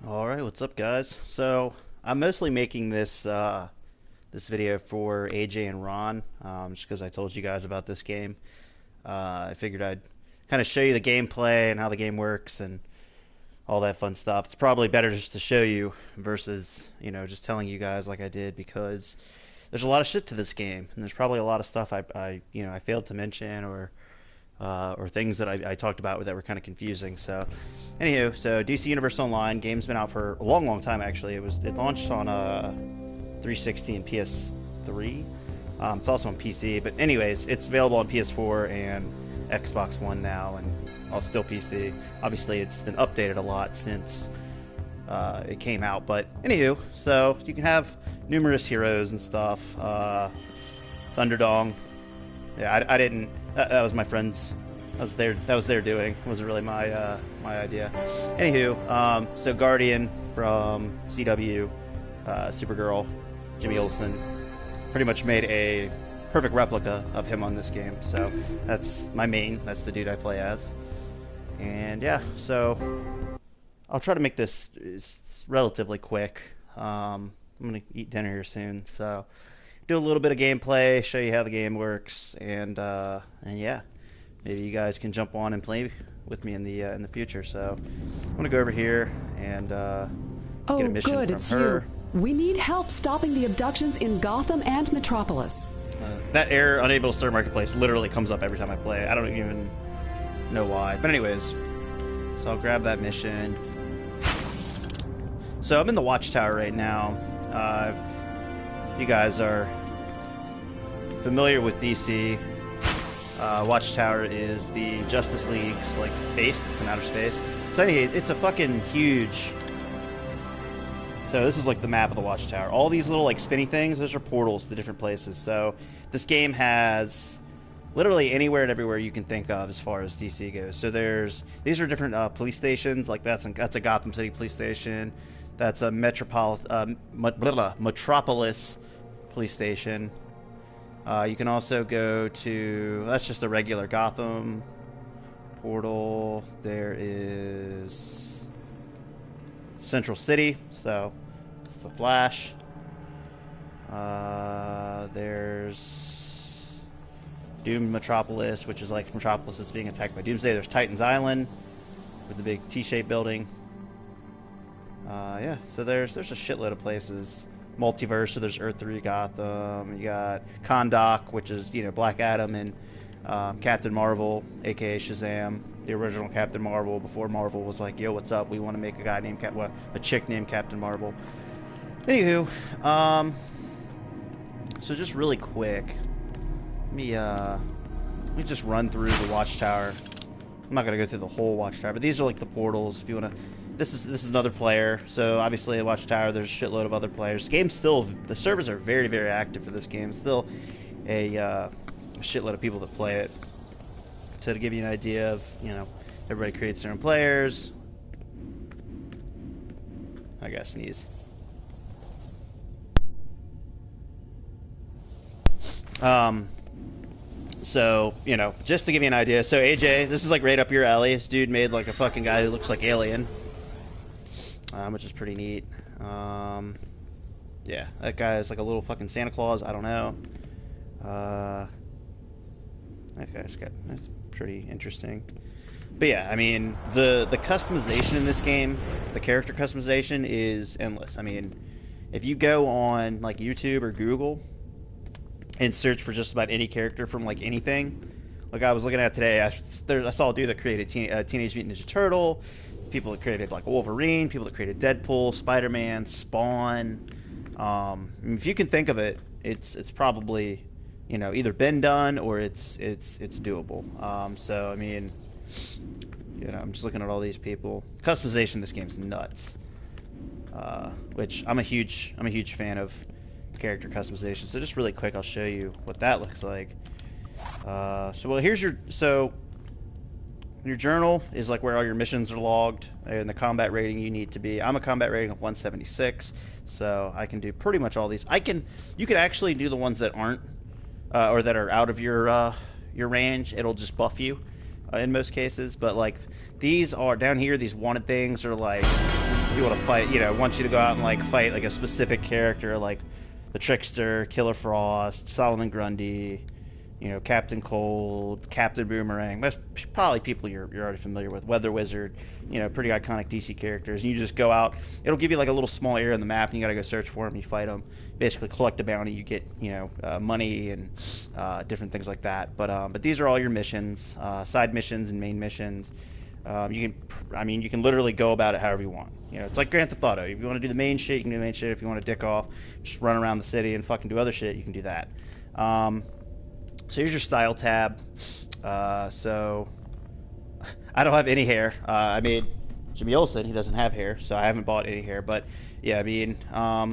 All right, what's up, guys? So I'm mostly making this video for AJ and Ron, just because I told you guys about this game. I figured I'd kind of show you the gameplay and how the game works and all that fun stuff. It's probably better just to show you versus just telling you guys like I did, because there's a lot of shit to this game, and there's probably a lot of stuff I failed to mention or things that I talked about that were kind of confusing. So, anywho, so DC Universe Online game's been out for a long, long time. Actually, it launched on 360 and PS3. It's also on PC, but anyways, it's available on PS4 and Xbox One now, and still PC. Obviously, it's been updated a lot since it came out. But anywho, so you can have numerous heroes and stuff. Thunderdong. Yeah, I didn't. That was my friend's. That was their doing. It wasn't really my idea. Anywho, so Guardian from CW, Supergirl, Jimmy Olsen, pretty much made a perfect replica of him on this game. So that's my main. That's the dude I play as. And yeah, so I'll try to make this relatively quick. I'm gonna eat dinner here soon, so do a little bit of gameplay, show you how the game works, and yeah, maybe you guys can jump on and play with me in the future. So I'm gonna go over here and get a mission good, from it's her. you. We need help stopping the abductions in Gotham and Metropolis. That error, unable to start marketplace, literally comes up every time I play. I don't even know why, but anyways, so I'll grab that mission. So I'm in the Watchtower right now. If you guys are familiar with DC, Watchtower is the Justice League's base that's in outer space. So anyway, it's a fucking huge. So this is the map of the Watchtower. All these little spinny things, those are portals to different places. So this game has literally anywhere and everywhere you can think of as far as DC goes. So these are different police stations. That's a Gotham City police station. That's a Metropolis police station. You can also go to, that's just a regular Gotham portal. There is Central City, so it's the Flash. There's Doom Metropolis, which is Metropolis is being attacked by Doomsday. There's Titan's Island with the big T-shaped building. Yeah, so there's a shitload of places. Multiverse, so there's Earth 3 Gotham. You got Kahndaq, which is Black Adam and Captain Marvel, aka Shazam, the original Captain Marvel before Marvel was like, yo, what's up? We want to make a guy named a chick named Captain Marvel. Anywho, so just really quick, let me just run through the Watchtower. I'm not gonna go through the whole Watchtower, but these are the portals. If you wanna. This is another player, so obviously at Watchtower there's a shitload of other players. The servers are very, very active for this game. Still a shitload of people that play it. So to give you an idea of, everybody creates their own players. I gotta sneeze. So, just to give you an idea, so AJ, this is right up your alley. This dude made a fucking guy who looks like Alien. Which is pretty neat. Yeah, that guy is a little fucking Santa Claus. I don't know. That's pretty interesting. But yeah, I mean, the customization in this game, the character customization is endless. I mean, if you go on YouTube or Google and search for just about any character from anything, I was looking at today, I saw a dude that created Teenage Mutant Ninja Turtle. People that created Wolverine, people that created Deadpool, Spider-Man, Spawn. If you can think of it, it's probably either been done or it's doable. So I mean, I'm just looking at all these people. Customization in this game's nuts. Which I'm a huge fan of character customization. So just really quick, I'll show you what that looks like. Here's your journal is where all your missions are logged and the combat rating you need to be. I'm a combat rating of 176, so I can do pretty much all these. You could actually do the ones that aren't or that are out of your range. It'll just buff you. in most cases. But like these are down here, these wanted things are like you want to fight. Want you to go out and like fight like a specific character, like the Trickster, Killer Frost, Solomon Grundy. Captain Cold, Captain Boomerang. That's probably people you're already familiar with. Weather Wizard, pretty iconic DC characters. And you just go out. It'll give you like a little small area in the map, and you got to go search for them. You fight them. Basically, collect a bounty. You get money and different things like that. But these are all your missions, side missions and main missions. You can literally go about it however you want. It's like Grand Theft Auto. If you want to do the main shit, you can do the main shit. If you want to dick off, just run around the city and fucking do other shit, you can do that. So here's your style tab. So I don't have any hair. I made Jimmy Olsen. He doesn't have hair, so I haven't bought any hair. But yeah, I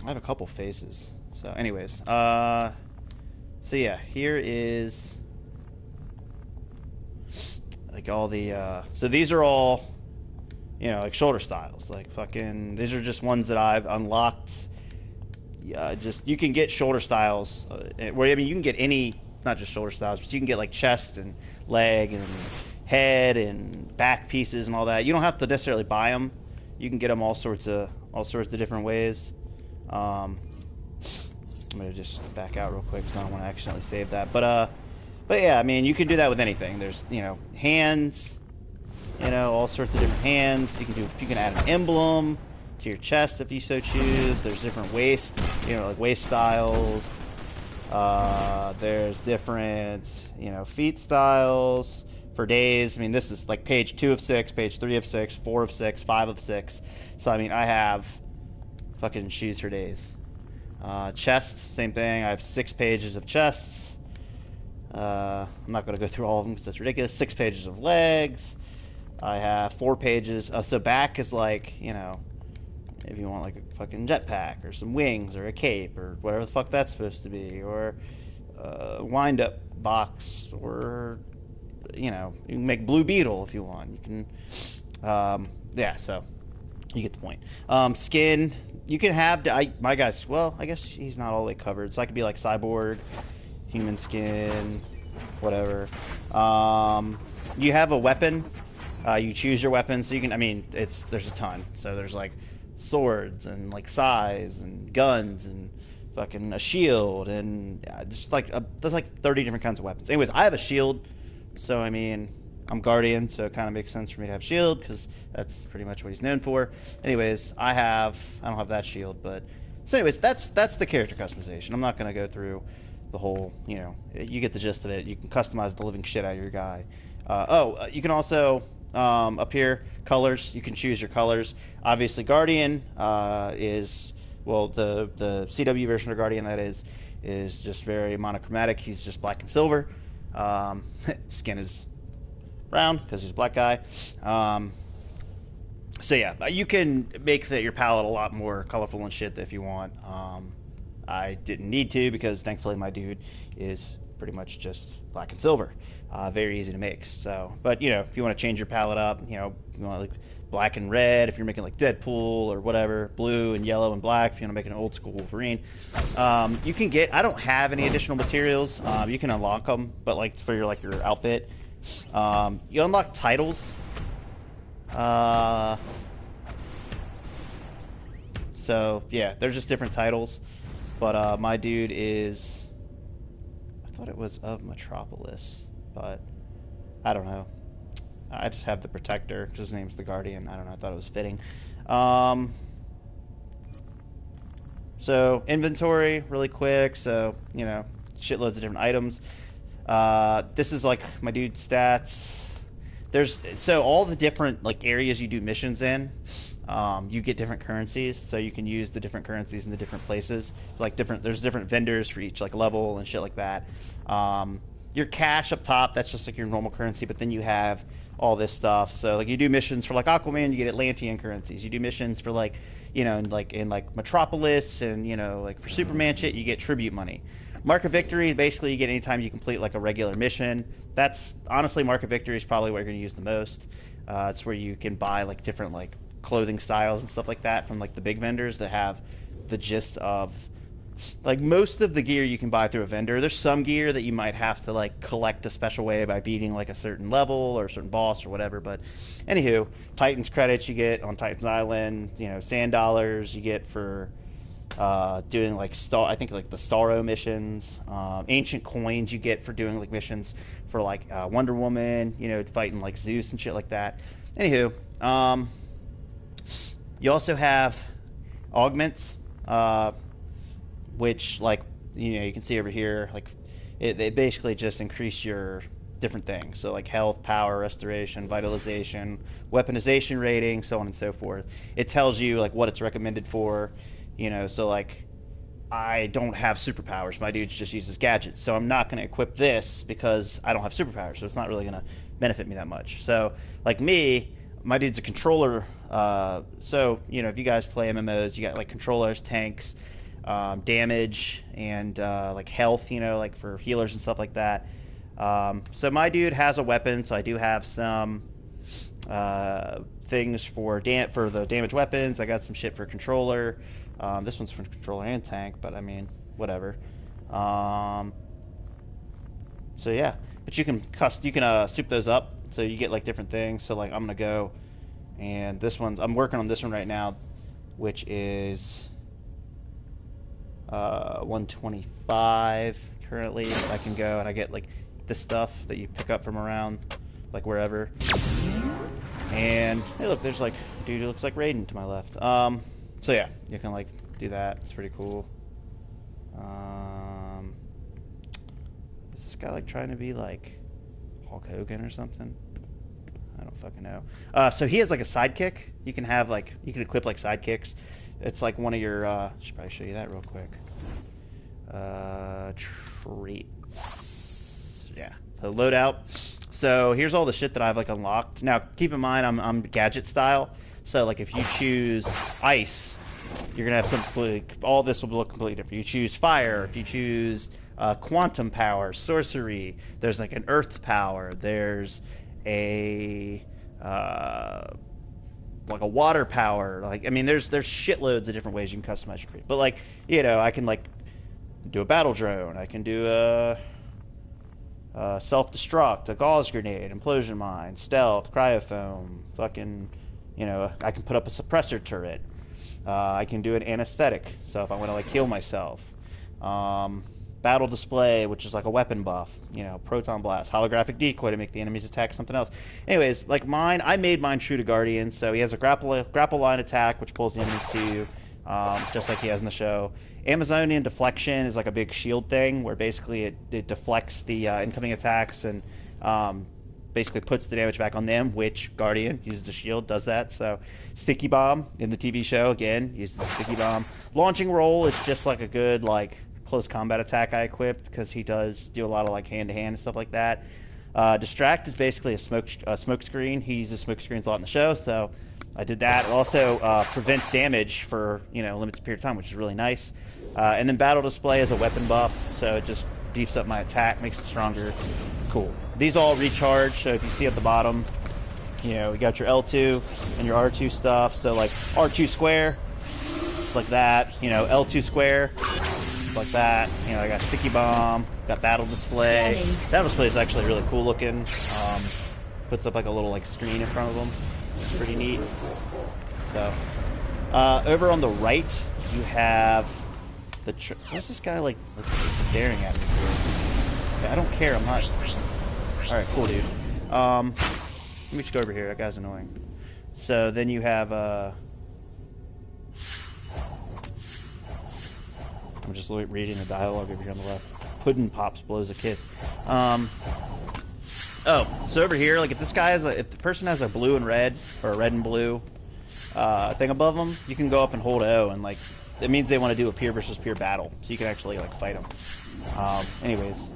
have a couple faces. So anyways, so yeah, here is like all the. So these are all, like shoulder styles. Like fucking. These are just ones that I've unlocked. You can get shoulder styles where you can get any, not just shoulder styles, but you can get like chest and leg and head and back pieces and all that. You don't have to necessarily buy them. You can get them all sorts of different ways. I'm gonna just back out real quick because I don't want to accidentally save that. But yeah, you can do that with anything. There's hands, all sorts of different hands. You can add an emblem to your chest if you so choose. There's different waist, like waist styles. There's different, feet styles for days. This is like page 2 of 6, page 3 of 6, 4 of 6, 5 of 6. So I have fucking shoes for days. Chest, same thing. I have 6 pages of chests. I'm not going to go through all of them because that's ridiculous. 6 pages of legs. I have 4 pages. So back is like, if you want like a fucking jetpack or some wings or a cape or whatever the fuck that's supposed to be, or a wind-up box, or you can make Blue Beetle if you want. You can, yeah. So you get the point. Skin, you can have. My guy's, well, I guess he's not all the way covered, so I could be like cyborg, human skin, whatever. You have a weapon. You choose your weapon, so you can. There's a ton. So there's like swords and like sais and guns and fucking a shield and just like there's like 30 different kinds of weapons. Anyways, I have a shield, so I'm Guardian, so it kind of makes sense for me to have shield because that's pretty much what he's known for. Anyways, I don't have that shield, but so anyways, that's the character customization. I'm not going to go through the whole, you get the gist of it. You can customize the living shit out of your guy. You can also up here, colors. You can choose your colors. Obviously, Guardian is, well, the CW version of Guardian, that is just very monochromatic. He's just black and silver. Skin is brown because he's a black guy. So yeah, you can make your palette a lot more colorful and shit if you want. I didn't need to because thankfully my dude is pretty much just black and silver. Very easy to make. So, but if you want to change your palette up, you want like black and red if you're making like Deadpool or whatever, blue and yellow and black if you want to make an old school Wolverine. You can get. I don't have any additional materials. You can unlock them, but like for your outfit, you unlock titles. So yeah, they're just different titles. But my dude is, I thought it was of Metropolis, but I don't know. I just have the Protector, because his name's the Guardian. I don't know, I thought it was fitting. So inventory, really quick. So, shitloads of different items. This is like my dude's stats. So all the different like areas you do missions in, you get different currencies, so you can use the different currencies in the different places. Like there's different vendors for each like level and shit like that. Your cash up top, that's just like your normal currency, but then you have all this stuff. So like you do missions for like Aquaman, you get Atlantean currencies. You do missions for like, in Metropolis and like for Superman shit, you get tribute money. Mark of Victory, basically you get anytime you complete like a regular mission. That's honestly, Mark of Victory is probably what you're going to use the most. It's where you can buy like different like clothing styles and stuff like that from like the big vendors that have the gist of like most of the gear you can buy through a vendor. There's some gear that you might have to like collect a special way by beating like a certain level or a certain boss or whatever. But anywho, Titans credits you get on Titans Island. You know, sand dollars you get for doing like I think like the Starro missions. Ancient coins you get for doing like missions for like Wonder Woman. You know, fighting like Zeus and shit like that. Anywho, you also have augments. Which, like, you know, you can see over here, like, they basically just increase your different things. So, like, health, power, restoration, vitalization, weaponization rating, so on and so forth. It tells you, like, what it's recommended for, you know, so, like, I don't have superpowers. My dude just uses gadgets. So I'm not going to equip this because I don't have superpowers. So it's not really going to benefit me that much. So, like me, my dude's a controller. So, you know, if you guys play MMOs, you got, like, controllers, tanks, damage, and like health, you know, like for healers and stuff like that. So my dude has a weapon, so I do have some things for the damage weapons. I got some shit for controller. This one's for controller and tank, but I mean, whatever. So yeah, but you can soup those up, so you get like different things. So like I'm gonna go, and I'm working on this one right now, which is 125 currently. I can go and I get like this stuff that you pick up from around like wherever. And hey, look, there's like a dude who looks like Raiden to my left. So yeah, you can like do that. It's pretty cool. Is this guy like trying to be like Hulk Hogan or something? I don't fucking know. So he has like a sidekick. You can equip like sidekicks. It's like one of your, I should probably show you that real quick. Traits. Yeah. So loadout. So here's all the shit that I've like unlocked. Now keep in mind I'm gadget style. So like if you choose ice, you're gonna have all this will look completely different. You choose fire. If you choose quantum power, sorcery. There's like an earth power. There's a like a water power. Like, I mean, there's shitloads of different ways you can customize your creed. But like, you know, I can like do a battle drone. I can do a self-destruct, a gauze grenade, implosion mine, stealth, cryofoam, fucking, you know, I can put up a suppressor turret. I can do an anesthetic, so if I want to like heal myself. Battle display, which is like a weapon buff, you know, proton blast, holographic decoy to make the enemies attack something else. Anyways, like mine, I made mine true to Guardian, so he has a grapple line attack, which pulls the enemies to you, just like he has in the show. Amazonian deflection is like a big shield thing, where basically it deflects the incoming attacks and basically puts the damage back on them, which Guardian uses a shield, does that. So Sticky Bomb in the TV show, again, uses the Sticky Bomb. Launching Roll is just like a good, like, close combat attack I equipped, because he does do a lot of like hand-to-hand and stuff like that. Distract is basically a smoke screen. He uses smoke screens a lot in the show, so I did that. It also prevents damage for, you know, limited period of time, which is really nice. And then Battle Display is a weapon buff, so it just beefs up my attack, makes it stronger. Cool. These all recharge, so if you see at the bottom, you know, you got your L2 and your R2 stuff. So like R2 square, it's like that. You know, L2 square, like that. You know, I got Sticky Bomb, got Battle Display. Battle Display is actually really cool looking. Puts up like a little like screen in front of them. Pretty neat. So, over on the right, you have the. What's this guy like staring at me for? Yeah, I don't care. I'm not. All right, cool, dude. Let me just go over here. That guy's annoying. So then you have. I'm just reading the dialogue over here on the left. Puddin' Pops blows a kiss. Oh, so over here, like if this guy has if the person has a blue and red or a red and blue thing above them, you can go up and hold O, and like it means they want to do a peer versus peer battle, so you can actually like fight them. Anyways,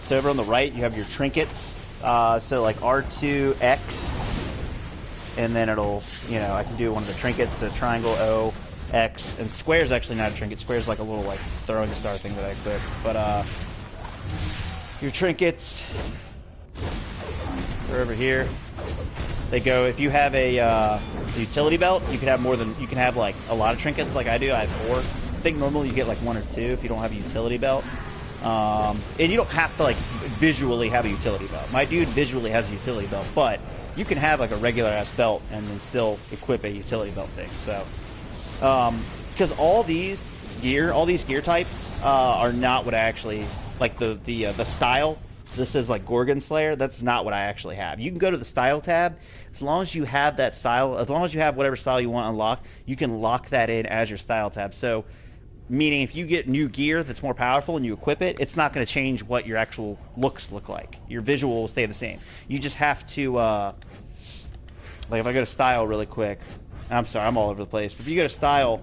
so over on the right, you have your trinkets. So like R2X, and then it'll, you know, I can do one of the trinkets, so triangle O. X, and square is actually not a trinket. Square is like a little like throwing star thing that I equipped. But your trinkets are over here. They go, if you have a utility belt, you can have like a lot of trinkets like I do. I have 4. think normally you get like 1 or 2 if you don't have a utility belt. And you don't have to like visually have a utility belt. My dude visually has a utility belt, but you can have like a regular ass belt and then still equip a utility belt thing. So, because all these gear types are not what I actually like. The style. This is like Gorgon Slayer. That's not what I actually have. You can go to the style tab. As long as you have that style, as long as you have whatever style you want unlocked, you can lock that in as your style tab. So, meaning if you get new gear that's more powerful and you equip it, it's not going to change what your actual looks look like. Your visual will stay the same. You just have to, like if I go to style really quick, I'm sorry, I'm all over the place. But if you go to style,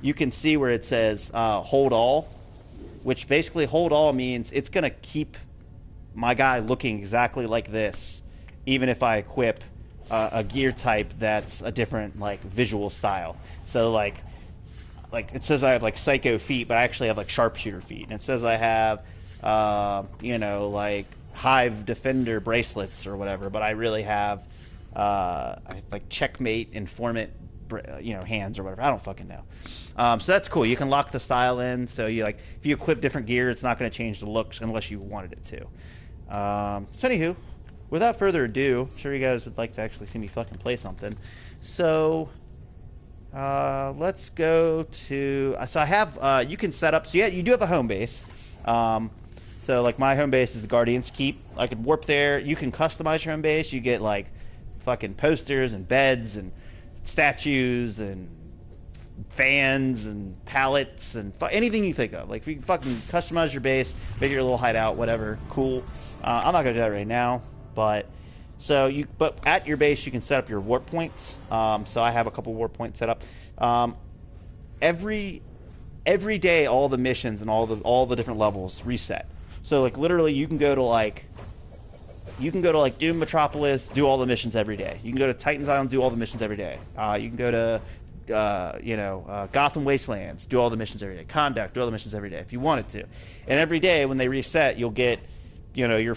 you can see where it says hold all, which basically hold all means it's going to keep my guy looking exactly like this, even if I equip a gear type that's a different like visual style. So like it says I have like psycho feet, but I actually have like sharpshooter feet, and it says I have you know, like hive defender bracelets or whatever, but I really have like checkmate informant, you know, hands or whatever. I don't fucking know. So that's cool. You can lock the style in. So you like if you equip different gear, it's not going to change the looks unless you wanted it to. So anywho, without further ado, I'm sure you guys would like to actually see me fucking play something. So let's go to. So I have. You can set up. So yeah, you do have a home base. So like my home base is the Guardian's Keep. I could warp there. You can customize your home base. You get like fucking posters and beds and statues and fans and pallets and anything you think of. Like, if you can fucking customize your base, make your little hideout, whatever, cool. I'm not gonna do that right now, but but at your base you can set up your warp points. So I have a couple warp points set up. Every day, all the missions and all the different levels reset. So like literally, you can go to like Doom Metropolis, do all the missions every day. You can go to Titan's Island, do all the missions every day. You can go to Gotham Wastelands, do all the missions every day. Conduct, do all the missions every day if you wanted to. And every day when they reset, you'll get, your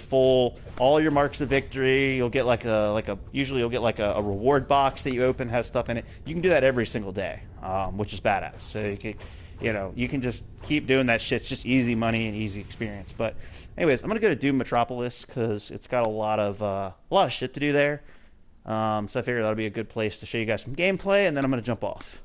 all your marks of victory. You'll get usually you'll get like a reward box that you open, has stuff in it. You can do that every single day, which is badass. So you can just keep doing that shit. It's just easy money and easy experience. But anyways, I'm gonna go to Doom Metropolis because it's got a lot of shit to do there. So I figured that'll be a good place to show you guys some gameplay, and then I'm gonna jump off.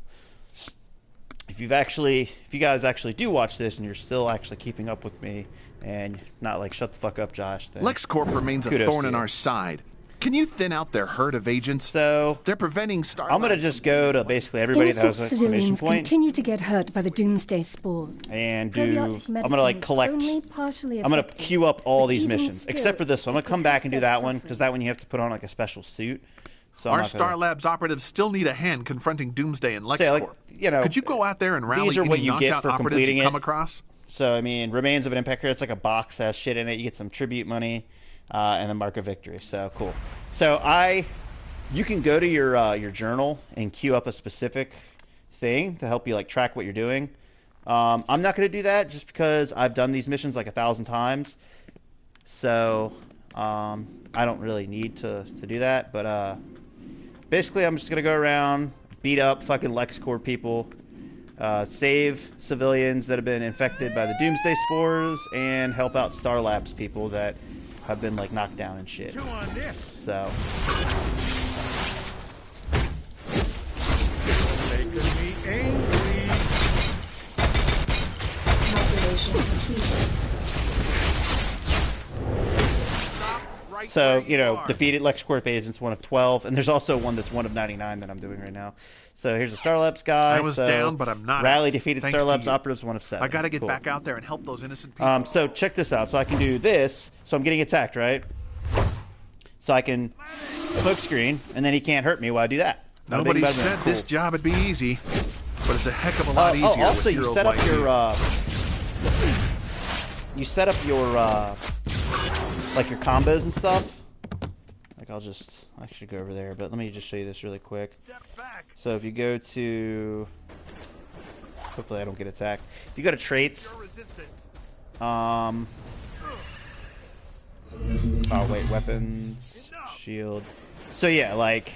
If you guys actually do watch this and you're still actually keeping up with me and not like shut the fuck up, Josh, then LexCorp remains a thorn in our side. Can you thin out their herd of agents? So they're preventing Star. I'm gonna just go to basically everybody that has an exclamation point. Continue to get hurt by the doomsday spores. And I'm gonna like collect. I'm gonna queue up all these missions except for this one. I'm gonna come back and do that one because that one you have to put on like a special suit. So our Star Labs operatives still need a hand confronting Doomsday and LexCorp. So, like, could you go out there and rally these are what any you get for completing you it. come across? So I mean, Remains of an Empire. It's like a box that has shit in it. You get some tribute money and a mark of victory. So cool. So you can go to your journal and queue up a specific thing to help you like track what you're doing. I'm not going to do that just because I've done these missions like 1,000 times. So I don't really need to do that. But basically, I'm just going to go around, beat up fucking LexCorp people, save civilians that have been infected by the Doomsday Spores, and help out Star Labs people that have been like knocked down and shit. So making me angry. So, defeated LexCorp agents, 1 of 12, and there's also one that's 1 of 99 that I'm doing right now. So here's a Star Labs guy. I was down, but I'm not. Rally defeated Star Labs operatives, 1 of 7. I gotta get back out there and help those innocent people. So check this out. So I can do this. So I'm getting attacked, right? So I can smoke screen, and then he can't hurt me while I do that. Nobody said this job would be easy, but it's a heck of a lot easier. Also, with you heroes set up like your like your combos and stuff. Like I should go over there, but let me just show you this really quick. So if you go to, hopefully I don't get attacked. If you go to traits, oh wait, weapons, shield. So yeah, like,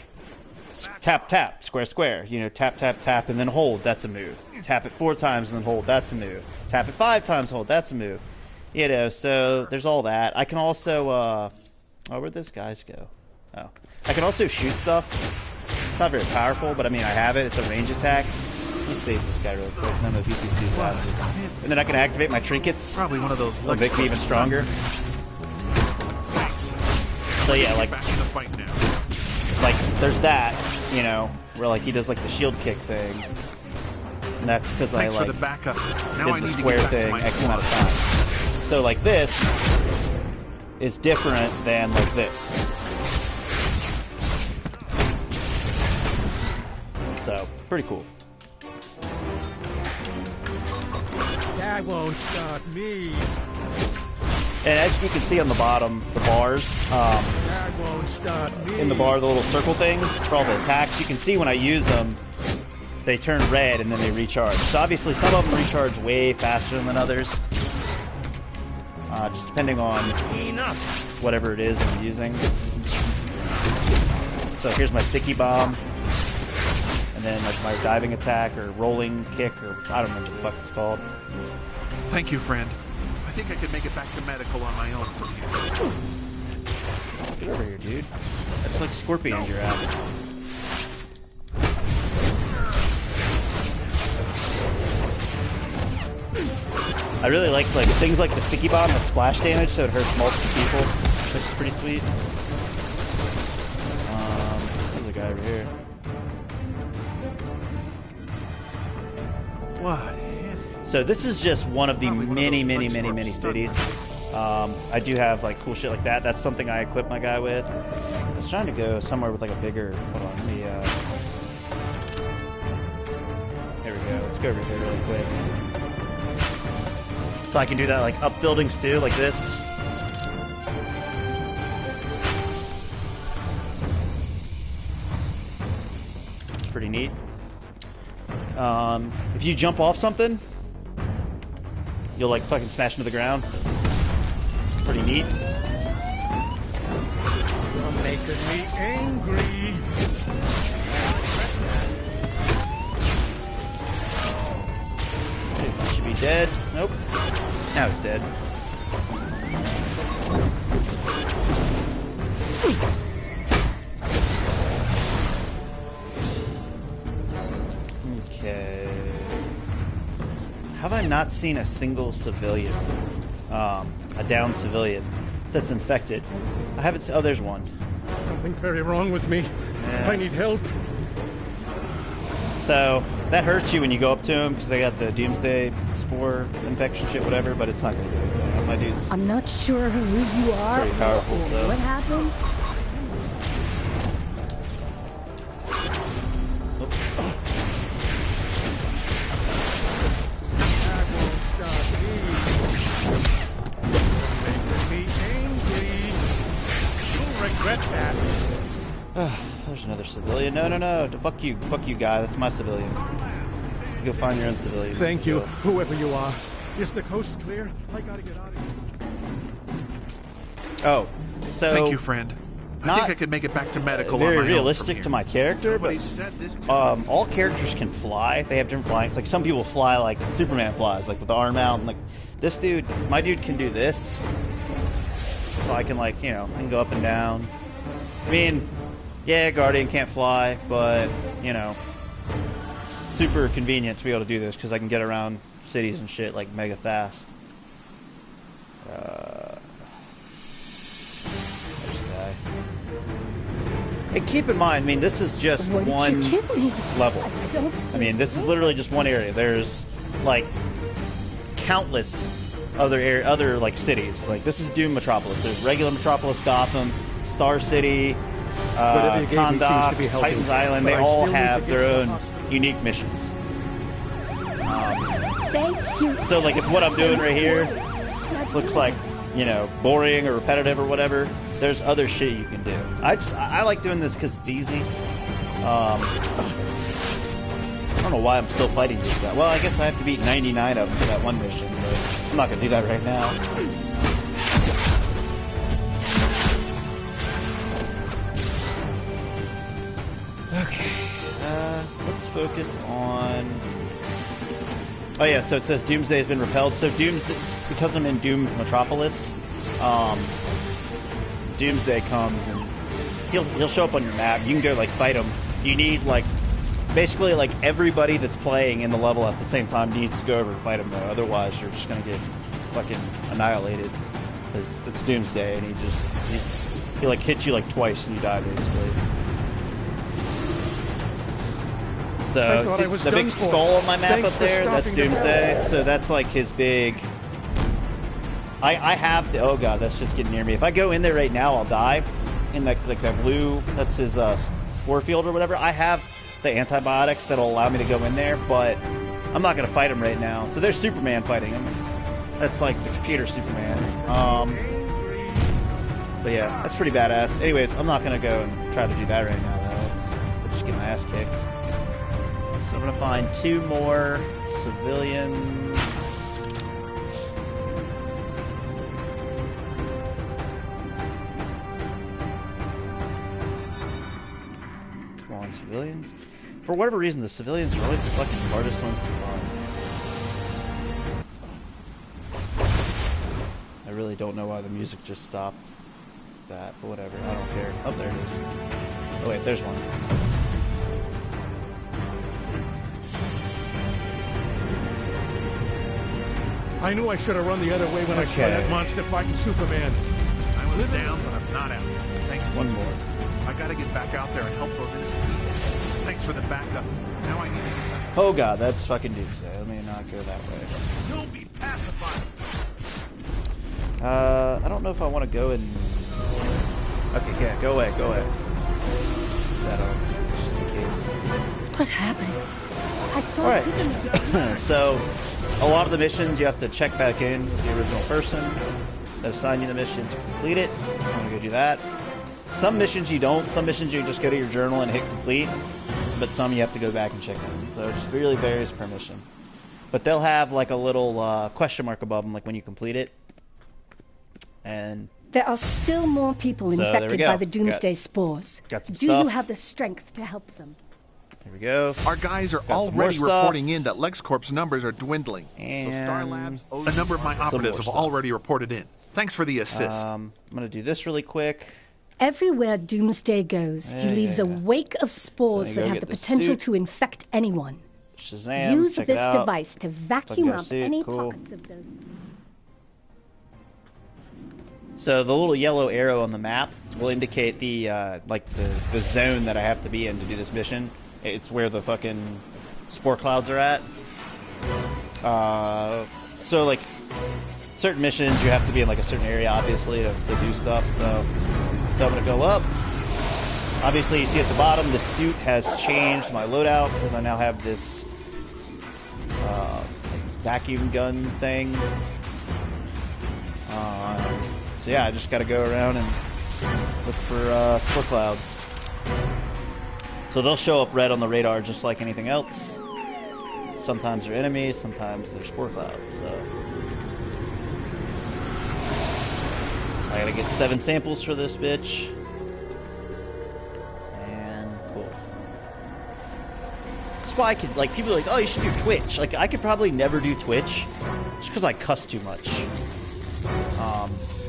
tap, tap, square, square. You know, tap, tap, tap, and then hold. That's a move. Tap it 4 times and then hold. That's a move. Tap it 5 times, hold. That's a move. You know, so there's all that. I can also, oh, where'd those guys go? Oh. I can also shoot stuff. It's not very powerful, but I mean, I have it. It's a range attack. Let me save this guy really quick, and then I'm gonna beat these dudes' asses. And then I can activate my trinkets. Probably one of those. It'll make me even stronger. Thanks. So yeah, like, Back in the fight now. like there's that, you know, where like he does like the shield kick thing, and that's because I Thanks for like the backup. Now I did the need to square get back to thing my X amount of squad. times. So like this is different than like this. So pretty cool. That won't stop me. And as you can see on the bottom, the bars, That won't stop me. in the bar, the little circle things for all the attacks, you can see when I use them, they turn red and then they recharge. So obviously some of them recharge way faster than others. Just depending on whatever it is I'm using. So here's my sticky bomb. And then like my diving attack or rolling kick, or I don't remember what the fuck it's called. Thank you, friend. I think I could make it back to medical on my own from here. Get over here, dude. That's like Scorpion your ass. I really like things like the sticky bomb, the splash damage, so it hurts multiple people, which is pretty sweet. There's a guy over here. What? So this is just one of the Probably one of many, those many, legs many, where many I'm stuck. cities. I do have like cool shit like that. That's something I equip my guy with. I was trying to go somewhere with like a bigger. Hold on, let me. There we go. Let's go over here really quick. So I can do that like up buildings too, like this. It's pretty neat. If you jump off something, you'll like fucking smash into the ground. Pretty neat. You're making me angry. Dude, he should be dead. Nope. Now he's dead. Okay. Have I not seen a single civilian? A downed civilian that's infected. I haven't seen. Oh, there's one. Something's very wrong with me. Yeah. I need help. So that hurts you when you go up to him because they got the doomsday spore infection shit, whatever. But it's not gonna do it. My dude's. I'm not sure who you are Pretty powerful, or so. what happened. That won't stop me. You're making me angry. You'll regret that. There's another civilian. No, no, no. Fuck you, guy. That's my civilian. You go find your own civilian. Thank you, whoever you are. Is the coast clear? I gotta get out of here. Oh, so Thank you, friend. I not think I could make it back to medical very on my own realistic from to here. my character, Nobody but said this to me. all characters can fly. They have different flying. Like some people fly like Superman flies, like with the arm out, and like this dude, my dude can do this. So I can like, you know, I can go up and down. I mean, yeah, Guardian can't fly, but you know, it's super convenient to be able to do this because I can get around cities and shit like mega fast. There's a guy. And keep in mind, I mean, this is just Why did one you kill me? level. I don't. I mean, this is literally just one area. There's like countless other like cities. Like this is Doom Metropolis. There's regular Metropolis, Gotham, Star City, Whatever you gave me seems to Kahndaq, be helping, Titans Island. but They I all still need to have get their to the own hospital. unique missions. Thank you. So like if what I'm doing right here looks like, you know, boring or repetitive or whatever, there's other shit you can do. I like doing this because it's easy. I don't know why I'm still fighting these guys. Well, I guess I have to beat 99 of them for that one mission, but I'm not gonna do that right now. Okay, let's focus on... Oh yeah, so it says Doomsday has been repelled. So because I'm in Doom Metropolis, Doomsday comes and he'll show up on your map. You can go like fight him. You need like basically like everybody that's playing in the level at the same time needs to go over and fight him though. Otherwise, you're just gonna get fucking annihilated. Because it's Doomsday and he like hits you like twice and you die basically. So see, the big skull on my map up there, that's Doomsday. So that's like his big... I have the... Oh god, that shit's getting near me. If I go in there right now, I'll die. In like that blue... That's his spore field or whatever. I have the antibiotics that'll allow me to go in there, but I'm not going to fight him right now. So there's Superman fighting him. That's like the computer Superman. But yeah, that's pretty badass. Anyways, I'm not going to go and try to do that right now, though. I'll just get my ass kicked. So I'm going to find 2 more civilians. Come on, civilians. For whatever reason, the civilians are always the fucking hardest ones to find. I really don't know why the music just stopped that, but whatever. I don't care. Oh, there it is. Oh wait, there's one. I knew I should have run the other way when I saw that monster fighting Superman. I was down, but I'm not out. Thanks to One you. more. I gotta get back out there and help those innocent people. Thanks for the backup. Now I need to get back. Oh god, that's fucking Doomsday. Let me not go that way. You'll be pacified. I don't know if I want to go in... Okay, yeah, go away, go away. That else, just in case. What happened? I saw Alright, so a lot of the missions you have to check back in with the original person that assigned you the mission to complete it. I'm gonna go do that. Some missions you don't. Some missions you just go to your journal and hit complete, but some you have to go back and check in. So it just really varies per mission. But they'll have like a little question mark above them, like when you complete it. And there are still more people infected by the Doomsday spores. Got some Do stuff. you have the strength to help them? Here we go. Our guys are already reporting in that LexCorp's numbers are dwindling. And so Star Labs, a number of my operatives have already reported in. Thanks for the assist. I'm going to do this really quick. Everywhere Doomsday goes, he leaves a wake of spores So that have the potential to infect anyone. Shazam, Use check this it out. device to vacuum up suit, any cool. pockets of those. So the little yellow arrow on the map will indicate the like the zone that I have to be in to do this mission. It's where the fucking spore clouds are at. So like certain missions you have to be in like a certain area obviously to do stuff. So I'm gonna go up. Obviously you see at the bottom the suit has changed my loadout because I now have this vacuum gun thing. So yeah, I just gotta go around and look for spore clouds. So they'll show up red on the radar just like anything else. Sometimes they're enemies, sometimes they're spore clouds. So I gotta get 7 samples for this bitch. And cool. That's why I could, like, people are like, oh, you should do Twitch. Like, I could probably never do Twitch just because I cuss too much.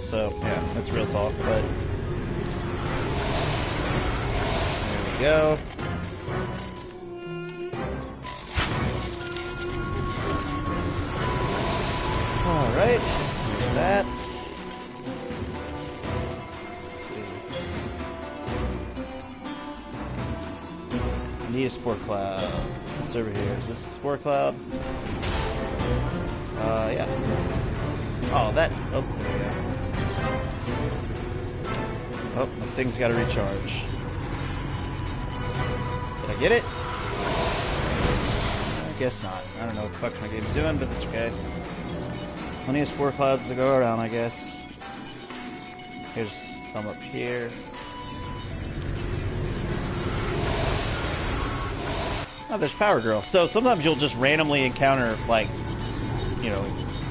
So yeah, that's real talk, but there we go. Alright, here's that. Let's see. I need a spore cloud. What's over here? Is this a spore cloud? Yeah. Oh, that. Oh, there we go. Oh, my thing's got to recharge. Did I get it? I guess not. I don't know what the fuck my game's doing, but that's okay. Plenty of spore clouds to go around, I guess. Here's some up here. Oh, there's Power Girl. So sometimes you'll just randomly encounter, like, you know,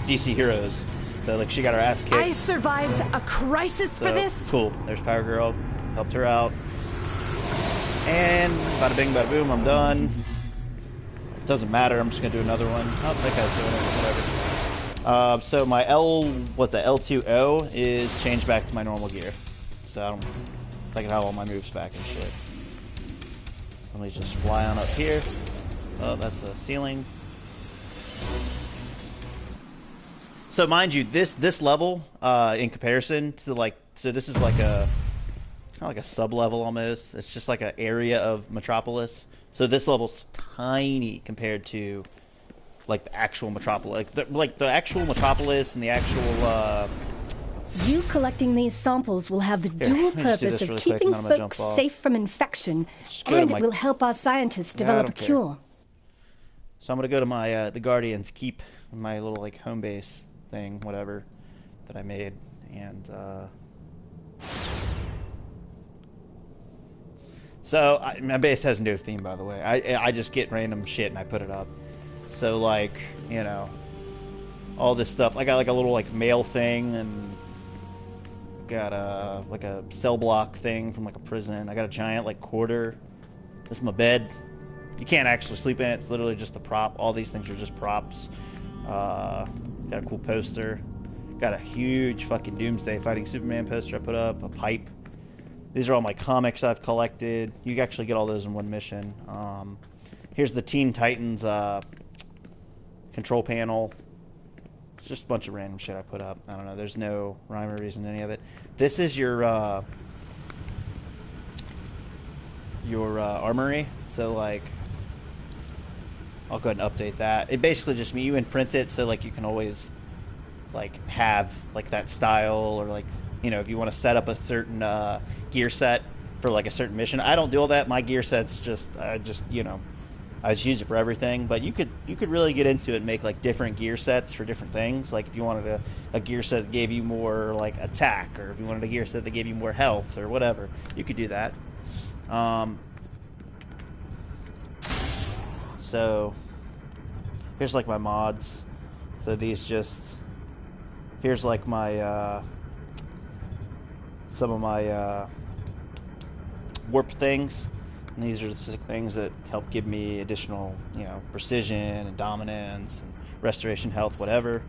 DC heroes. So, like, she got her ass kicked. I survived a crisis for this. Cool. There's Power Girl. Helped her out. And bada bing, bada boom, I'm done. It doesn't matter, I'm just gonna do another one. Oh, that guy's doing it, whatever. So my L2O is changed back to my normal gear. So I can have all my moves back and shit. Let me just fly on up here. Oh, that's a ceiling. So mind you, this level, in comparison to like, so this is like a kind of like a sub-level almost. It's just like an area of Metropolis. So this level's tiny compared to like the actual Metropolis, like the actual Metropolis and the actual. You collecting these samples will have the dual purpose of really keeping folks safe from infection, and it will help our scientists develop a cure. So I'm gonna go to my the Guardian's Keep, my little like home base thing, whatever, that I made, and so my base has no theme, by the way. I just get random shit and I put it up. So like, you know, all this stuff. I got like a little like mail thing, and got like a cell block thing from like a prison. I got a giant like quarter. This is my bed. You can't actually sleep in it. It's literally just a prop. All these things are just props. Got a cool poster. Got a huge fucking Doomsday Fighting Superman poster I put up. A pipe. These are all my comics I've collected. You actually get all those in one mission. Here's the Teen Titans control panel. It's just a bunch of random shit I put up. I don't know. There's no rhyme or reason to any of it. This is your armory. So like, I'll go ahead and update that. It basically just means you imprint it, so like you can always like have like that style, or like, you know, if you want to set up a certain gear set for like a certain mission. I don't do all that. My gear set's just you know, I just use it for everything. But you could really get into it and make like different gear sets for different things. Like if you wanted a gear set that gave you more like attack, or if you wanted a gear set that gave you more health or whatever, you could do that. So here's like my mods. So these just, here's like my some of my warp things, and these are the things that help give me additional, you know, precision and dominance and restoration health, whatever.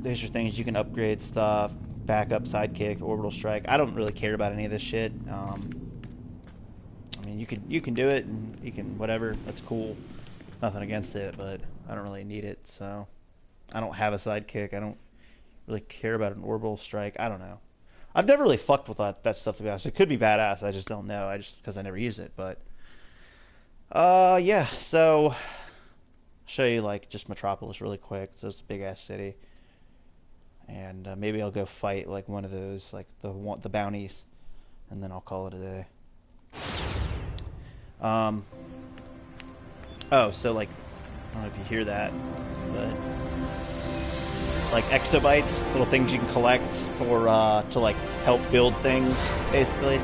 These are things you can upgrade stuff, backup, sidekick, orbital strike. I don't really care about any of this shit. I mean, you can do it, and you can whatever. That's cool. Nothing against it, but I don't really need it. So I don't have a sidekick. I don't really care about an orbital strike. I don't know. I've never really fucked with that stuff, to be honest. It could be badass. I just don't know. Because I never use it. But yeah. So I'll show you like just Metropolis really quick. So it's a big ass city, and maybe I'll go fight like one of those, like the bounties, and then I'll call it a day. Oh, so like, I don't know if you hear that, but like exobytes, little things you can collect for to like help build things, basically.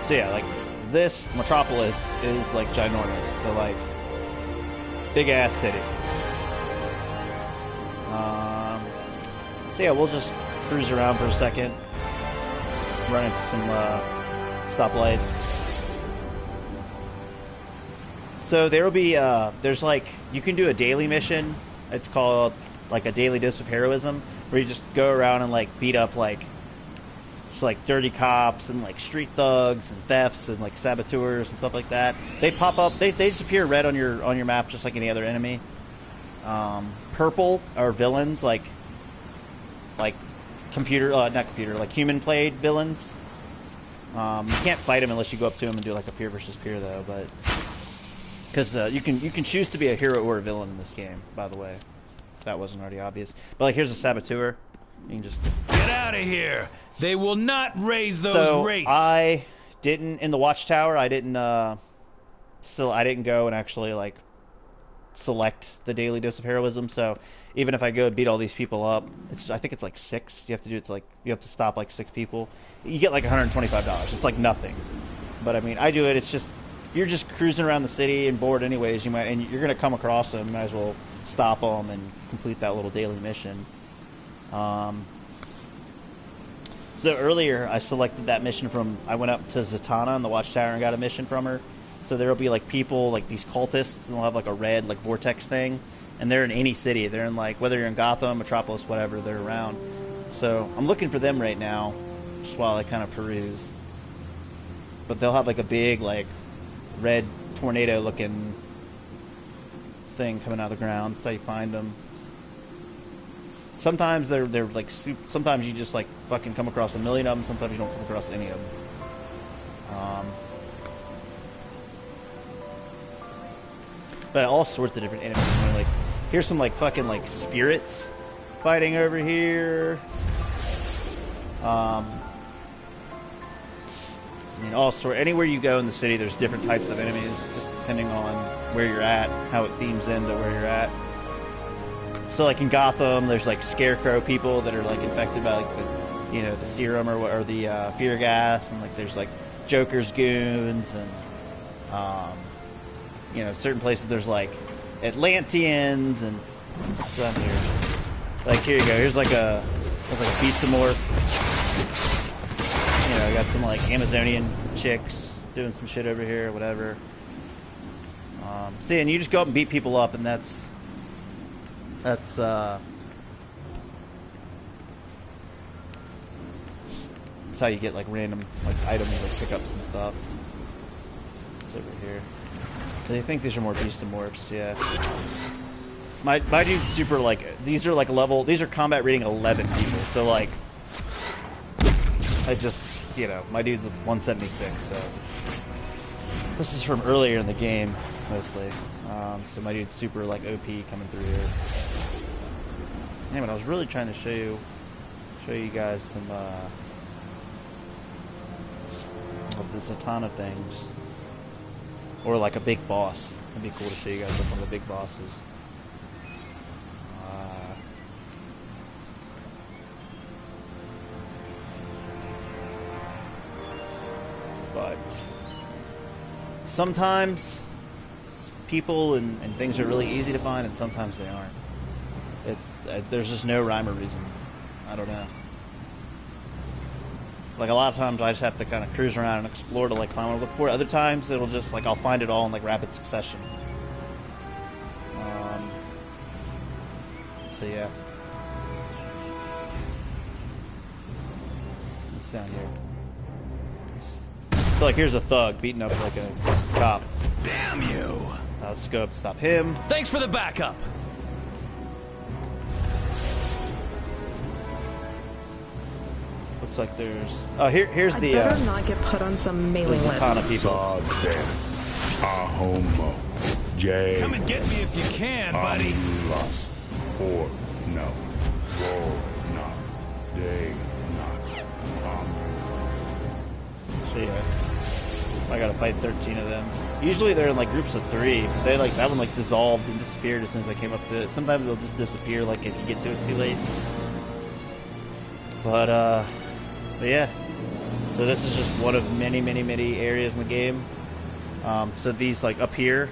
So yeah, like this Metropolis is like ginormous, so like big ass city. So yeah, we'll just cruise around for a second, run into some stoplights. So there will be, there's like, you can do a daily mission. It's called like a daily dose of heroism, where you just go around and like beat up like, just like dirty cops and like street thugs and thefts and like saboteurs and stuff like that. They pop up, they disappear red on your map just like any other enemy. Purple are villains, like computer, not computer, like human played villains. You can't fight them unless you go up to them and do like a peer versus peer though, but because you can choose to be a hero or a villain in this game, by the way, if that wasn't already obvious. But like, here's a saboteur. You can just get out of here. They will not raise those rates. I didn't in the Watchtower. I didn't I didn't go and actually like select the daily dose of heroism. So even if I go beat all these people up, I think it's like 6. You have to do it to like, you have to stop like 6 people. You get like $125. It's like nothing. But I mean, I do it. It's just, you're just cruising around the city and bored anyways. And you're gonna come across them. Might as well stop them and complete that little daily mission. So earlier I selected that mission from, I went up to Zatanna in the Watchtower and got a mission from her. So there'll be like people, like these cultists, and they'll have like a red like vortex thing, and they're in any city. They're in like, whether you're in Gotham, Metropolis, whatever, they're around. So I'm looking for them right now, just while I kind of peruse. But they'll have like a big like red tornado looking thing coming out of the ground. That's how you find them. Sometimes they're like sometimes you just like fucking come across a million of them. Sometimes you don't come across any of them. But all sorts of different enemies. You know, like here's some like fucking like spirits fighting over here. I mean, all sort. Anywhere you go in the city, there's different types of enemies, just depending on where you're at, how it themes into where you're at. So, like in Gotham, there's like scarecrow people that are like infected by like the, you know, the serum or the fear gas, and like there's like Joker's goons, and you know, certain places there's like Atlanteans and stuff here. Like here you go. Here's like a beastamorph. You know, I got some like Amazonian chicks doing some shit over here, or whatever. See, and you just go up and beat people up, and that's how you get like random like items, like pickups and stuff. It's over here. I think these are more beastamorphs, yeah. My dude's super like, these are like level, these are combat rating 11 people, so like, I just, you know, my dude's 176, so. This is from earlier in the game, mostly. So my dude's super like OP coming through here. Yeah, but I was really trying to show you guys some of the Zatanna things. Or like a big boss. It'd be cool to show you guys like one of the big bosses. But sometimes people and things are really easy to find, and sometimes they aren't. There's just no rhyme or reason. I don't know. Like a lot of times I just have to kind of cruise around and explore to like find what I look for. Other times it'll just like I'll find it all in like rapid succession. So yeah. What's down here? So like here's a thug beating up like a cop. Damn you! Let's go up and stop him. Thanks for the backup. Looks like there's. Oh, here's the. Better not get put on some mailing list. There's a ton of people. Ahomo. J. Come and get me if you can, buddy. Amulas. Or no. Roll not. Day not. So yeah. I gotta fight 13 of them. Usually they're in like groups of 3. They like that one like dissolved and disappeared as soon as I came up to it. Sometimes they'll just disappear like if you get to it too late. But yeah. So this is just one of many areas in the game. So these like up here,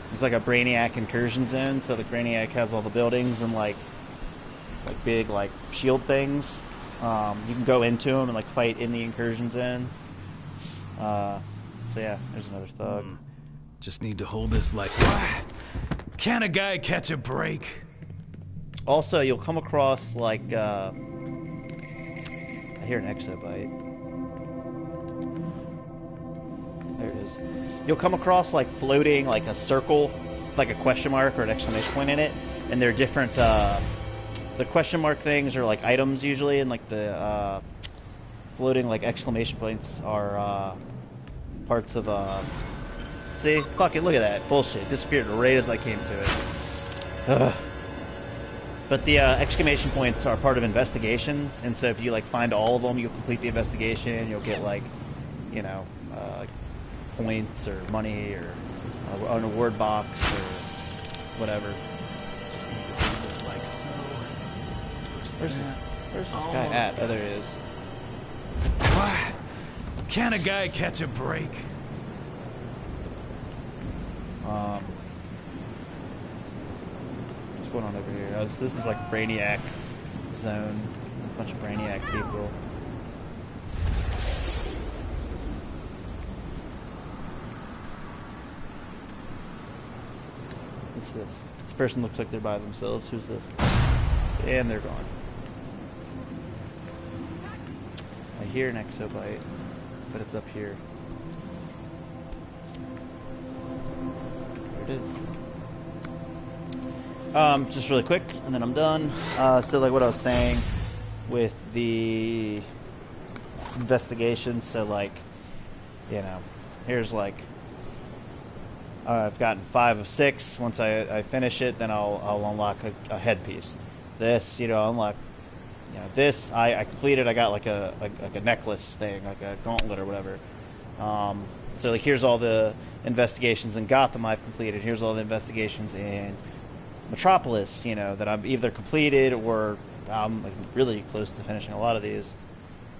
there's like a Brainiac incursion zone. So the Brainiac has all the buildings and like big like shield things. You can go into them and like fight in the incursion zones. So yeah, there's another thug. Just need to hold this like. Can a guy catch a break? Also, you'll come across like I hear an exobite. There it is. You'll come across like floating like a circle, with, like a question mark or an exclamation point in it, and they're different. The question mark things are like items usually, and like the floating like exclamation points are parts of see, fuck it, look at that bullshit. Disappeared right as I came to it. Ugh. But the exclamation points are part of investigations, and so if you like find all of them, you'll complete the investigation. You'll get like, you know, points or money or an award box or whatever. Just need to do this like so. Where's this guy at? Oh, there he is. What? Can a guy catch a break? What's going on over here? This is like Brainiac zone. A bunch of Brainiac people. What's this? This person looks like they're by themselves. Who's this? And they're gone. I hear an exobite, but it's up here. There it is. Just really quick, and then I'm done. So like what I was saying with the investigation, so like, you know, here's like, I've gotten 5 of 6. Once I finish it, then I'll unlock a headpiece. This, you know, unlock, you know, this I completed. I got like a necklace thing, like a gauntlet or whatever. So like here's all the investigations in Gotham I've completed. Here's all the investigations in Metropolis, you know, that I've either completed or I'm like really close to finishing a lot of these.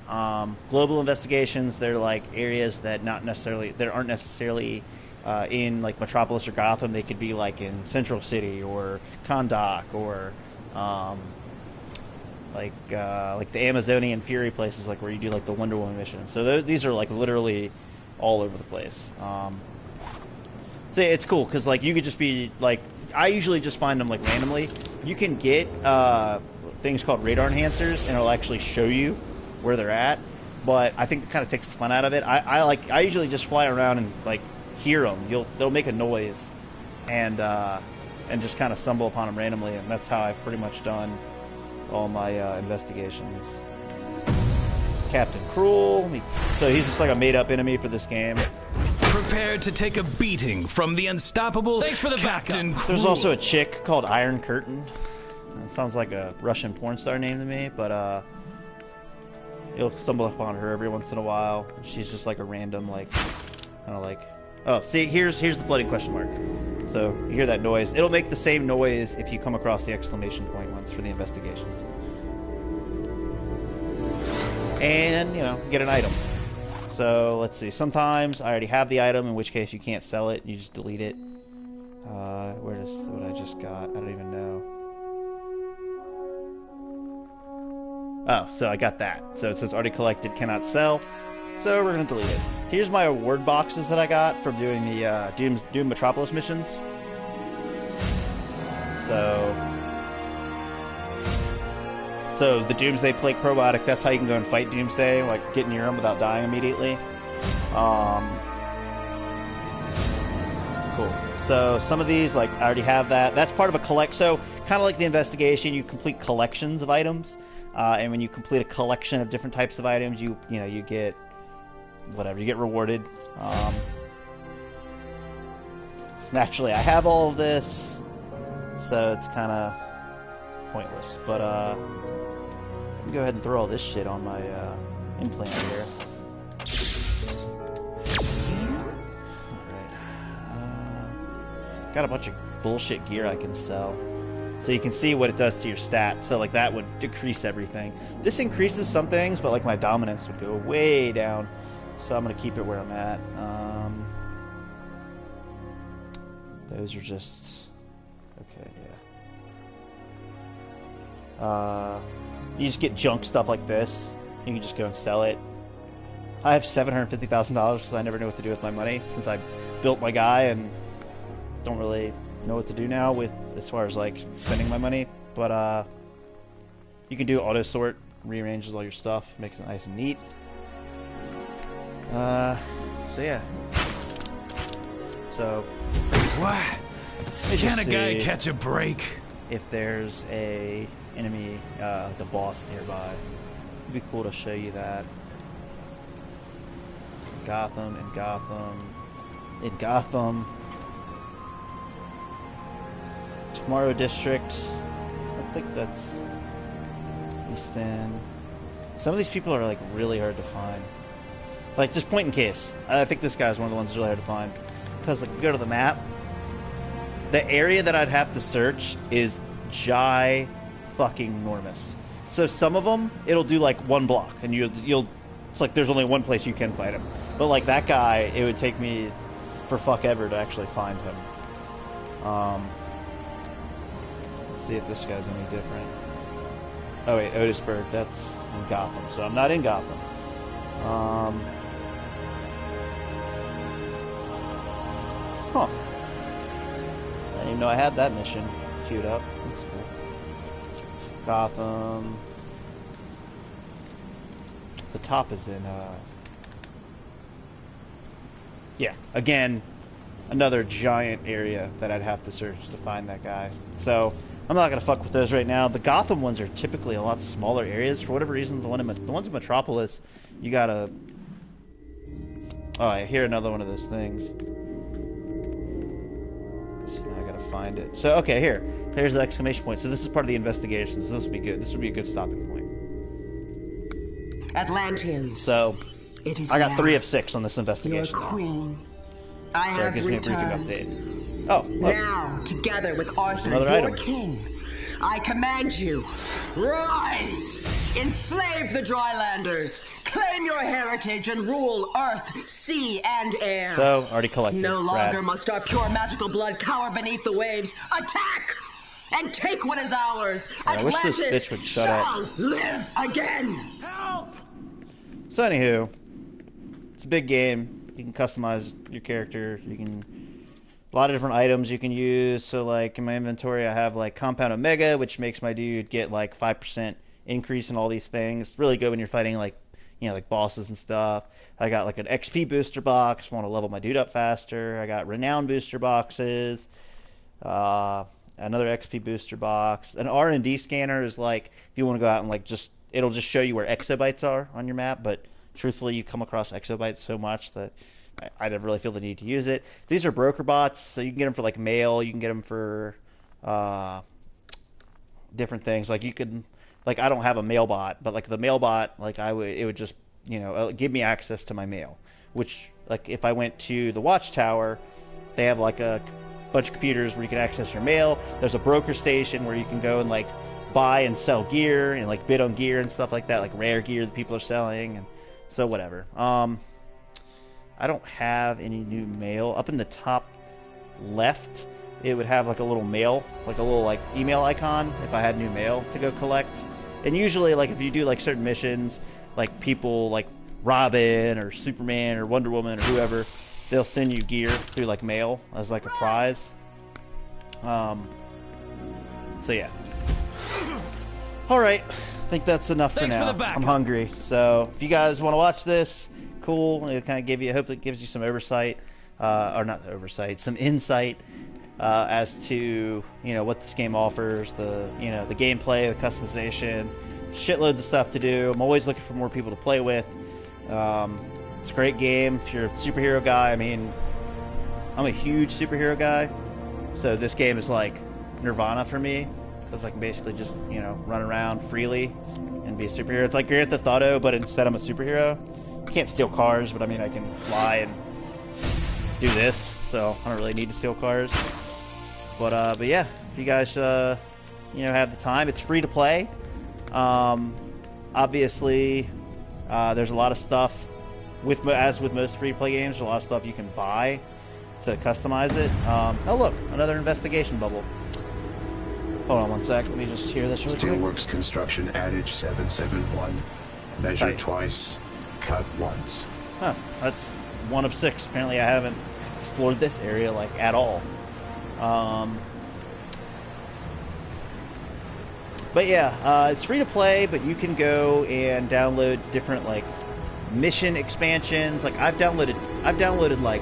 Global investigations, they're like areas that aren't necessarily in like Metropolis or Gotham. They could be like in Central City or Kahndaq or like the Amazonian Fury places, like where you do like the Wonder Woman mission. So these are like literally all over the place. So it's cool because like you could just be like, I usually just find them like randomly. You can get things called radar enhancers, and it'll actually show you where they're at. But I think it kind of takes the fun out of it. I usually just fly around and like hear them. They'll make a noise, and just kind of stumble upon them randomly, and that's how I've pretty much done all my investigations. Captain Cruel. So he's just like a made-up enemy for this game. Prepare to take a beating from the unstoppable Captain Cruel. There's also a chick called Iron Curtain. It sounds like a Russian porn star name to me, but you'll stumble upon her every once in a while. She's just like a random, like, kind of like... Oh, see, here's the floating question mark. So you hear that noise. It'll make the same noise if you come across the exclamation point ones for the investigations. And, you know, get an item. So let's see. Sometimes I already have the item, in which case you can't sell it. You just delete it. Where's what I just got? I don't even know. Oh, so I got that. So it says already collected, cannot sell. So we're gonna delete it. Here's my award boxes that I got from doing the Doom Metropolis missions. So the Doomsday Plague Probiotic, that's how you can go and fight Doomsday, like get near him without dying immediately. Cool. So some of these, like I already have that. That's part of a collect. So kind of like the investigation, you complete collections of items, and when you complete a collection of different types of items, you get whatever, you get rewarded. Naturally, I have all of this, so it's kind of pointless. But let me go ahead and throw all this shit on my implant here. Got a bunch of bullshit gear I can sell. So you can see what it does to your stats. So like that would decrease everything. This increases some things, but like my dominance would go way down. So I'm going to keep it where I'm at. Those are just... Okay, yeah. You just get junk stuff like this. You can just go and sell it. I have $750,000 because I never knew what to do with my money since I built my guy and don't really know what to do now with as far as like spending my money. But you can do auto sort, rearranges all your stuff, makes it nice and neat. So yeah. So what? Can a guy catch a break? If there's a enemy, the boss nearby, it'd be cool to show you that. Gotham. Tomorrow District. I think that's East End. Some of these people are like really hard to find. Like just point in case. I think this guy's one of the ones that's really hard to find. Because like you go to the map, the area that I'd have to search is fucking enormous. So some of them it'll do like one block, and you'll it's like there's only one place you can fight him. But like that guy, it would take me for fuck ever to actually find him. Let's see if this guy's any different. Oh wait, Otisburg. That's in Gotham. So I'm not in Gotham. Huh. I didn't even know I had that mission queued up. That's cool. Gotham. The top is in, yeah, again, another giant area that I'd have to search to find that guy. So, I'm not going to fuck with those right now. The Gotham ones are typically a lot smaller areas. For whatever reason, the ones in Metropolis, you gotta... Oh, I hear another one of those things. So now I gotta find it. So, okay, here. There's the exclamation point. So this is part of the investigation, so this would be good. This would be a good stopping point. Atlanteans. So, it is I got now 3 of 6 on this investigation. Your queen. I So it have gives me a briefing returned. update. Oh, look. Now, together with Arthur, Another your item. king, I command you, rise! Enslave the Drylanders! Claim your heritage and rule earth, sea, and air! So, already collected. No longer Rad. must our pure magical blood cower beneath the waves. Attack! And take what is ours! I wish this Atlantis bitch would shut shall up. live again! So anywho, it's a big game. You can customize your character. You can a lot of different items you can use. So like in my inventory, I have like Compound Omega, which makes my dude get like 5% increase in all these things. It's really good when you're fighting like like bosses and stuff. I got like an XP booster box. Want to level my dude up faster. I got Renown booster boxes. Another XP booster box. An R&D scanner is like if you want to go out and like it'll just show you where exobytes are on your map, but truthfully you come across exobytes so much that I never really feel the need to use it. These are broker bots, so you can get them for like mail, you can get them for different things. Like you could, like I don't have a mail bot, but like the mail bot, like it would just give me access to my mail. Which like if I went to the Watchtower, they have like a bunch of computers where you can access your mail. There's a broker station where you can go and like buy and sell gear and like bid on gear and stuff like that, like rare gear that people are selling, and so whatever. I don't have any new mail. Up in the top left, it would have like a little mail, like a little like email icon if I had new mail to go collect. And usually like if you do like certain missions, like people like Robin or Superman or Wonder Woman or whoever, they'll send you gear through like mail as like a prize. So yeah. Alright, I think that's enough Thanks for for now. the backup. I'm hungry. So if you guys want to watch this, cool. It kind of give you, I hope it gives you some oversight, or not oversight, some insight as to what this game offers, the the gameplay, the customization, shitloads of stuff to do. I'm always looking for more people to play with. It's a great game if you're a superhero guy. I mean, I'm a huge superhero guy, so this game is like nirvana for me. Because I can basically just, run around freely and be a superhero. It's like Grand Theft Auto, but instead I'm a superhero. I can't steal cars, but I mean, I can fly and do this, so I don't really need to steal cars. But yeah, if you guys, have the time, it's free to play. Obviously, there's a lot of stuff, as with most free-to-play games, there's a lot of stuff you can buy to customize it. Oh look, another investigation bubble. Hold on one sec. Let me just hear this really quick. Steelworks Construction Adage 771. Measure Right. twice, cut once. Huh. That's 1 of 6. Apparently I haven't explored this area, like, at all. But yeah, it's free to play, but you can go and download different, like, mission expansions. Like, I've downloaded, like...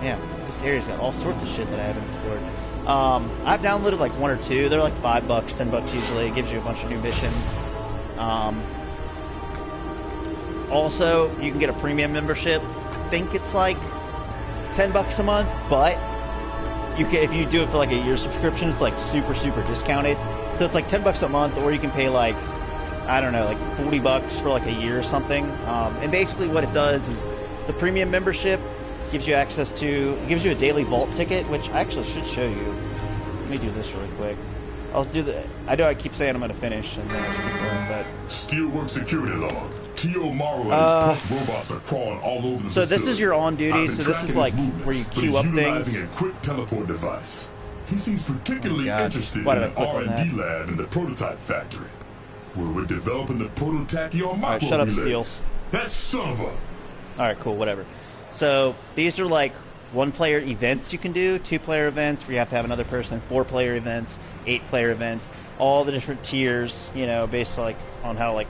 Yeah, this area's got all sorts of shit that I haven't explored. I've downloaded like 1 or 2. They're like $5, $10 usually. It gives you a bunch of new missions. Also, you can get a premium membership. I think it's like $10 a month, but you can, if you do it for like a year subscription, it's like super discounted. So it's like $10 a month, or you can pay like, I don't know, like $40 for like a year or something. And basically what it does is the premium membership gives you access to, it gives you a daily vault ticket, which I actually should show you. Let me do this really quick. I'll do the, I know I keep saying I'm going to finish, and then I'll keep going, but... Steelworks security log. Kyo Maru and his robots are crawling all over the So facility. this is your on duty, so this is like where you queue up things. Utilizing a quick teleport device. He seems particularly interested in Why did I an click on R&D that? lab in the prototype factory. We were developing the prototype Alright, shut up, Steel. That son of a... Alright, cool, whatever. So, these are like 1-player events you can do, 2-player events where you have to have another person, 4-player events, 8-player events, all the different tiers, you know, based like on how like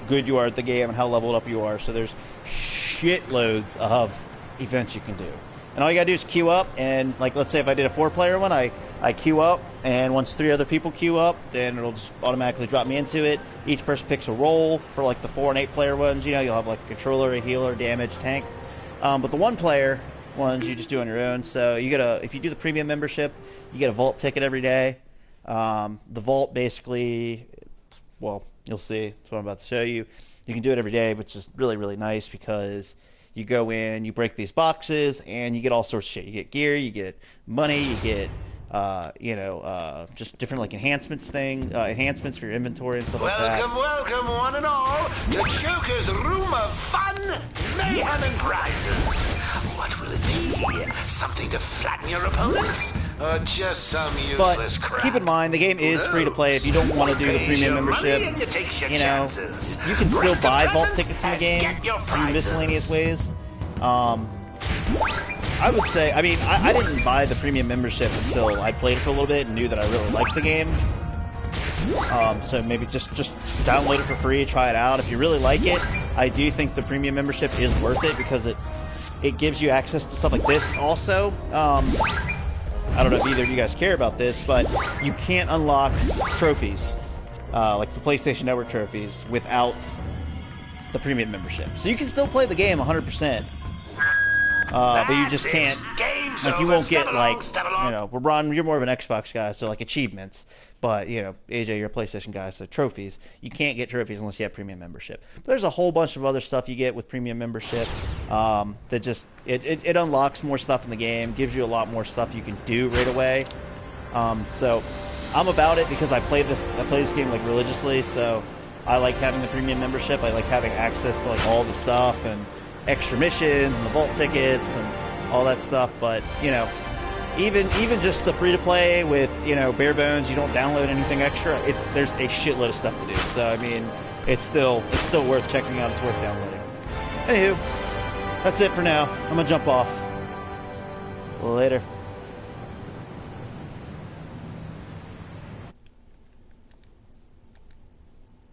good you are at the game and how leveled up you are. So there's shitloads of events you can do. And all you gotta do is queue up, and like let's say if I did a 4-player one, I queue up, and once 3 other people queue up, then it'll just automatically drop me into it. Each person picks a role. For like the 4 and 8-player ones, you know, you'll have like a controller, a healer, damage, tank. But the 1-player ones you just do on your own. So you get if you do the premium membership, you get a vault ticket every day. The vault basically, well, you'll see. That's what I'm about to show you. You can do it every day, which is really, really nice because you go in, you break these boxes, and you get all sorts of shit. You get gear, you get money, you get, just different like enhancements for your inventory and stuff like that. Welcome, one and all, to Joker's Room of Fun, Mayhem, and Prizes. What will it be? Something to flatten your opponents? Or just some useless crap? Keep in mind, the game is free to play. If you don't want to do the premium membership, you know, you can still buy vault tickets in the game in miscellaneous ways. I would say, I mean, I didn't buy the premium membership until I played it for a little bit and knew that I really liked the game. So maybe just download it for free, try it out. If you really like it, I do think the premium membership is worth it because it gives you access to stuff like this also. I don't know if either of you guys care about this, but you can't unlock trophies, like the PlayStation Network trophies, without the premium membership. So you can still play the game 100%. But you just can't, like, you won't get, like, you know, Ron, you're more of an Xbox guy, so, like, achievements. But, you know, AJ, you're a PlayStation guy, so trophies. You can't get trophies unless you have premium membership. But there's a whole bunch of other stuff you get with premium membership that just, it unlocks more stuff in the game, gives you a lot more stuff you can do right away. So I'm about it because I play this game, like, religiously, so I like having the premium membership. I like having access to, like, all the stuff and extra missions and the vault tickets and all that stuff. But, you know, even just the free-to-play with, you know, bare bones, you don't download anything extra, there's a shitload of stuff to do. So, I mean, it's still worth checking out. It's worth downloading. Anywho, that's it for now. I'm gonna jump off. Later.